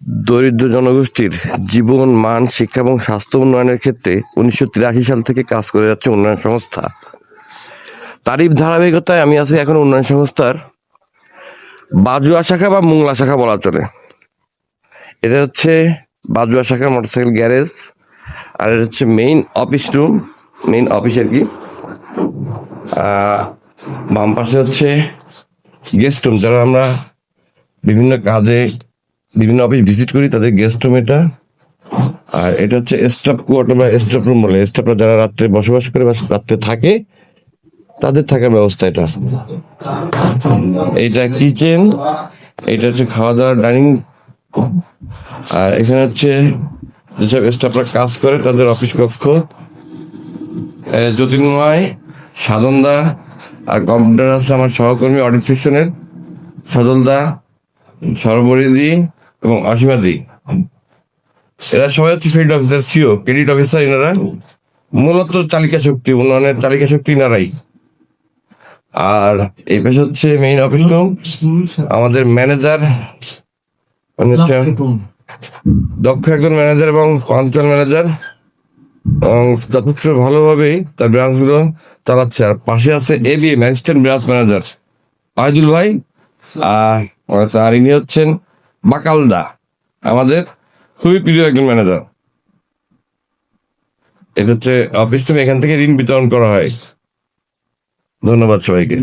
দরিদ্র জনগোষ্ঠীর জীবন মান, শিক্ষা এবং স্বাস্থ্য উন্নয়নের ক্ষেত্রে 1983 সাল থেকে কাজ করে যাচ্ছে উন্নয়ন সংস্থা। তারই ধারাবাহিকতায় আমি আছি এখন উন্নয়ন সংস্থার বাজুয়া শাখা বা মোংলা শাখা বলা চলে। এটা হচ্ছে বাজুয়া শাখার মোটরসাইকেল গ্যারেজ, আর এটা হচ্ছে main office room, main office আর কি। বাম পাশে হচ্ছে গেস্ট রুম, যারা আমরা বিভিন্ন কাজে বিভিন্ন অফিস ভিজিট করি তাদের গেস্ট রুম এটা। আর এটা হচ্ছে স্টাফ কোয়ার্টার বা স্টাফ রুম বলে, স্টাফরা যারা রাত্রে বসবাস করে বা রাত্রে থাকে তাদের থাকার ব্যবস্থা এটা। এইটা কিচেন, এটা হচ্ছে খাওয়া দাওয়ার ডাইনিং, আর এখানে হচ্ছে যেসব স্টাফরা কাজ করে তাদের অফিস কক্ষ। জ্যোতির্ময়, সাধনদা আর কম্পিউটার আছে আমার সহকর্মী অডিট সেকশনের সজলদা, সর্বরিদি এবং অসীমাদি। এরা সবাই হচ্ছে field officer, CO, credit officer. এনারা মূলত চালিকা শক্তি, উন্নয়নের চালিকা শক্তি এনারাই। আর এই পাশে হচ্ছে মেইন অফিস রুম। আমাদের ম্যানেজার দক্ষ একজন ম্যানেজার এবং পাঞ্চুয়াল ম্যানেজার, এবং যথেষ্ট ভালোভাবেই তার ব্রাঞ্চ গুলো চালাচ্ছে। আর পাশে আছে ABM, assistant branch manager Aidul ভাই। আর ইনি হচ্ছেন বাকালদা, আমাদের খুবই প্রিয় একজন ম্যানেজার। এটা হচ্ছে অফিস রুম, এখান থেকে ঋণ বিতরণ করা হয়। ধন্যবাদ সবাইকে।